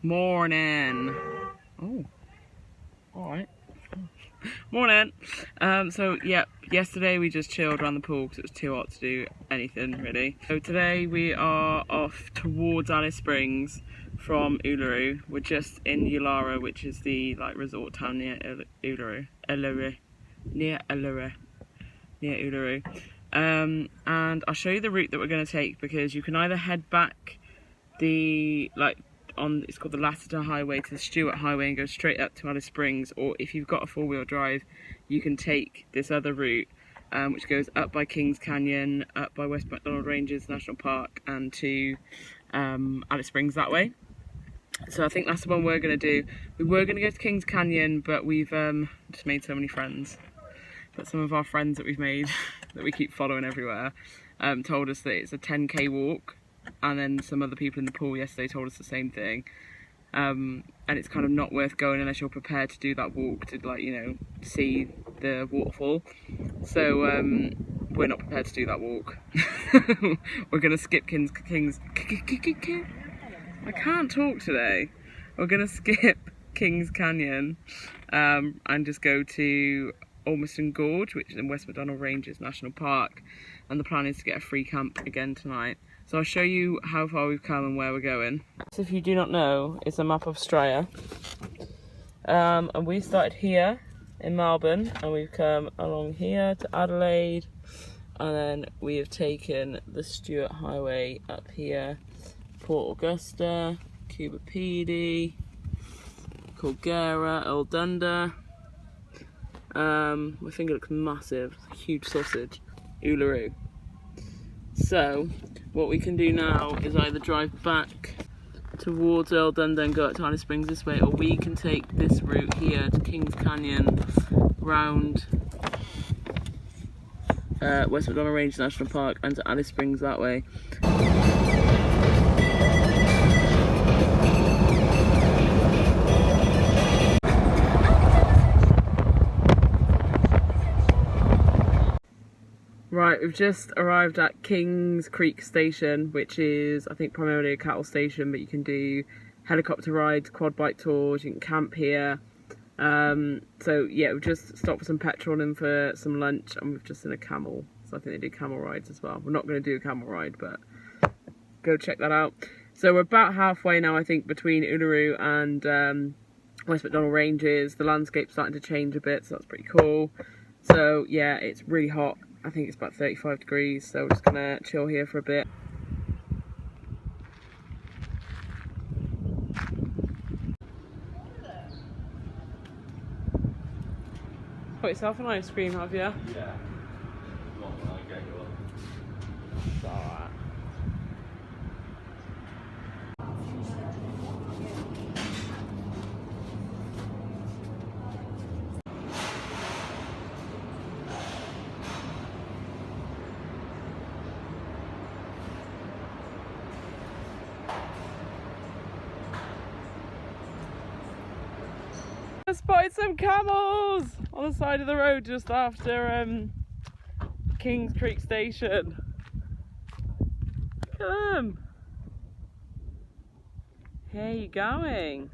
Morning. Oh, alright. Morning. So yeah, yesterday we just chilled around the pool because it was too hot to do anything really. So today we are off towards Alice Springs from Uluru. We're just in Uluru, which is the resort town near Uluru. Near Uluru. And I'll show you the route that we're going to take, because you can either head back it's called the Lassiter Highway to the Stewart Highway and go straight up to Alice Springs, or if you've got a four-wheel drive you can take this other route which goes up by Kings Canyon, up by West MacDonald Ranges National Park, and to Alice Springs that way. So I think that's the one we're going to do. We were going to go to Kings Canyon, but we've just made so many friends. But some of our friends that we've made that we keep following everywhere told us that it's a 10k walk, and then some other people in the pool yesterday told us the same thing, and it's kind of not worth going unless you're prepared to do that walk to see the waterfall. So we're not prepared to do that walk. We're gonna skip I can't talk today. We're gonna skip Kings Canyon and just go to Ormiston Gorge, which is in West MacDonald Ranges National Park, and the plan is to get a free camp again tonight. So I'll show you how far we've come and where we're going. So if you do not know, it's a map of Australia, and we started here in Melbourne and we've come along here to Adelaide, and then we have taken the Stewart Highway up here, Port Augusta, Cuba Pedy, Colgera, Old Dunder. My finger looks massive, it's a huge sausage. Uluru. So what we can do now is either drive back towards Earl Dunder and go up to Alice Springs this way, or we can take this route here to Kings Canyon, round West MacDonald Ranges National Park, and to Alice Springs that way. Right, we've just arrived at Kings Creek Station, which is, I think, primarily a cattle station, but you can do helicopter rides, quad bike tours, you can camp here. So yeah, we've just stopped for some petrol and for some lunch, and we've just seen a camel. So I think they do camel rides as well. We're not going to do a camel ride, but go check that out. So we're about halfway now, I think, between Uluru and West MacDonald Ranges. The landscape's starting to change a bit, so that's pretty cool. So yeah, it's really hot. I think it's about 35 degrees, so we're just gonna chill here for a bit. Got yourself an ice cream, have you? Yeah. Not when I get you up. It's alright. I spotted some camels on the side of the road just after Kings Creek Station. Look at them. Where are you going?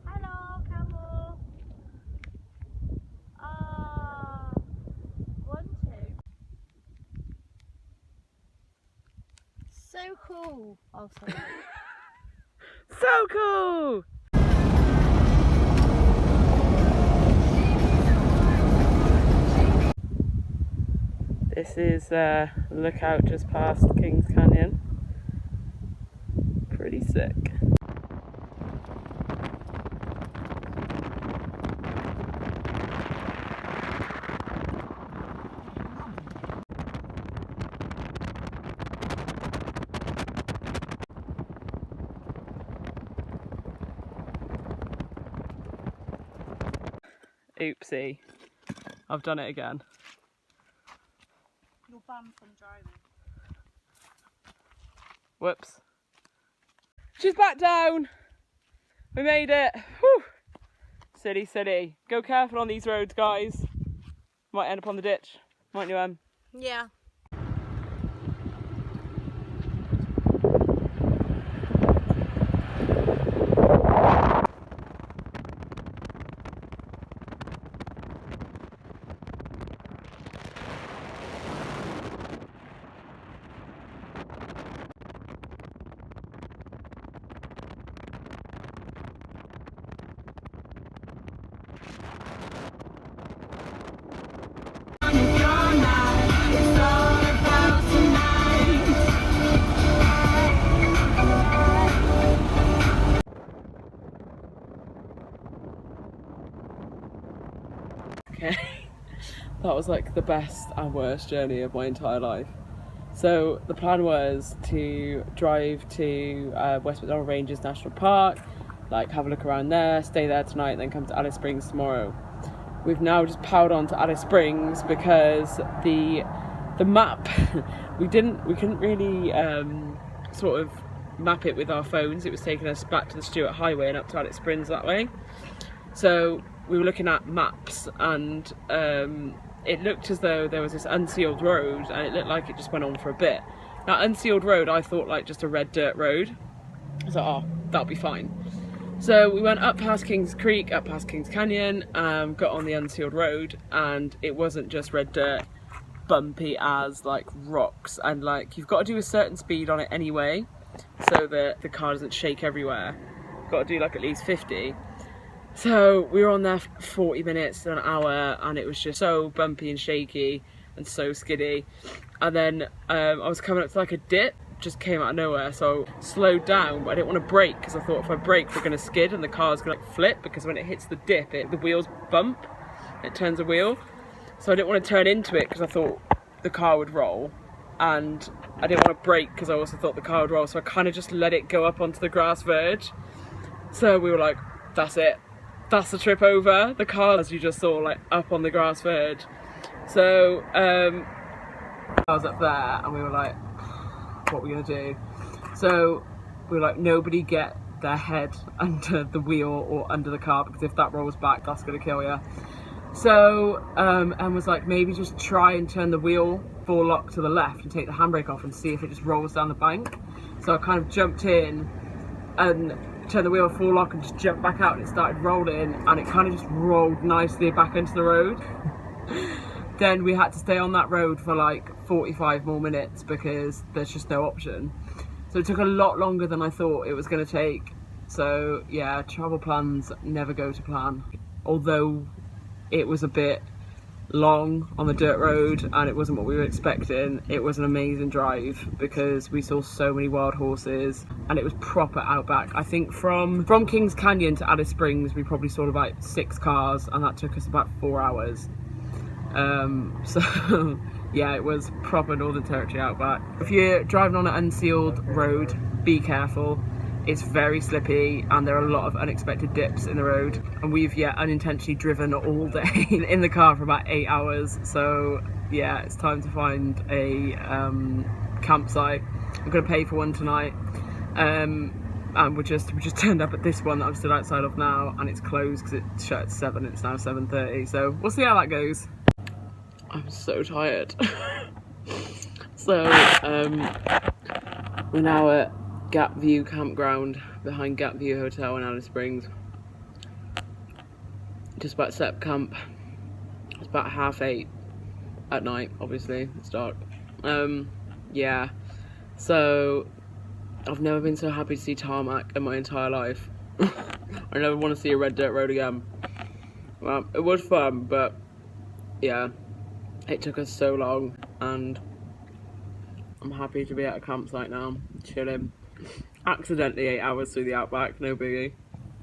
Hello, camel. Want to? So cool. Oh, sorry. So cool! This is a lookout just past Kings Canyon. Pretty sick. Oopsie. I've done it again. You're banned from driving. Whoops. She's back down. We made it. Whew. Silly, silly. Go careful on these roads, guys. Might end up on the ditch. Mightn't you, Em? Yeah. okay. That was like the best and worst journey of my entire life. So the plan was to drive to West McDonald Ranges National Park, like have a look around there, stay there tonight, and then come to Alice Springs tomorrow. We've now just powered on to Alice Springs because the map we couldn't really sort of map it with our phones. It was taking us back to the Stewart Highway and up to Alice Springs that way. So we were looking at maps, and it looked as though there was this unsealed road, and it looked like it just went on for a bit. Now, unsealed road, I thought like just a red dirt road. I was like, oh, that'll be fine. So we went up past Kings Creek, up past Kings Canyon, got on the unsealed road, and it wasn't just red dirt, bumpy as like rocks, and like you've got to do a certain speed on it anyway, so that the car doesn't shake everywhere. Got to do like at least 50. So we were on there for 40 minutes to an hour, and it was just so bumpy and shaky and so skiddy. And then I was coming up to like a dip, just came out of nowhere, so slowed down, but I didn't want to brake because I thought if I brake we're going to skid and the car's going to like flip, because when it hits the dip the wheels bump, it turns a wheel. So I didn't want to turn into it because I thought the car would roll, and I didn't want to brake because I also thought the car would roll, so I kind of just let it go up onto the grass verge. So we were like, that's it, that's the trip over. The car, as you just saw, like up on the grass verge. So I was up there and we were like, what are we gonna do? So we were like, nobody get their head under the wheel or under the car, because if that rolls back, that's gonna kill you. So and was like, maybe just try and turn the wheel full lock to the left and take the handbrake off and see if it just rolls down the bank. So I kind of jumped in and turned the wheel full lock and just jumped back out, and it started rolling, and it kind of just rolled nicely back into the road. Then we had to stay on that road for like 45 more minutes because there's just no option. So it took a lot longer than I thought it was going to take. So yeah, travel plans never go to plan. Although it was a bit long on the dirt road and it wasn't what we were expecting, it was an amazing drive because we saw so many wild horses, and it was proper outback. I think from Kings Canyon to Alice Springs we probably saw about 6 cars, and that took us about 4 hours. So yeah, it was proper Northern Territory outback. If you're driving on an unsealed road, be careful. It's very slippy and there are a lot of unexpected dips in the road, and we've unintentionally driven all day in the car for about 8 hours. So yeah, it's time to find a campsite. I'm gonna pay for one tonight, and we just turned up at this one that I'm still outside of now, and it's closed because it shut at 7. It's now 7:30, so we'll see how that goes. I'm so tired. So we're now at Gap View Campground behind Gap View Hotel in Alice Springs. Just about to set up camp. It's about 8:30 at night, obviously, it's dark. Yeah, so I've never been so happy to see tarmac in my entire life. I never want to see a red dirt road again. Well, it was fun, but yeah, it took us so long, and I'm happy to be at a campsite now, chilling. Accidentally 8 hours through the outback, no biggie.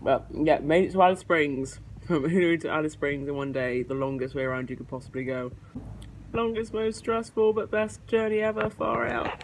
But yeah, made it to Alice Springs. From Uluru to Alice Springs in one day, the longest way around you could possibly go. Longest, most stressful, but best journey ever, far out.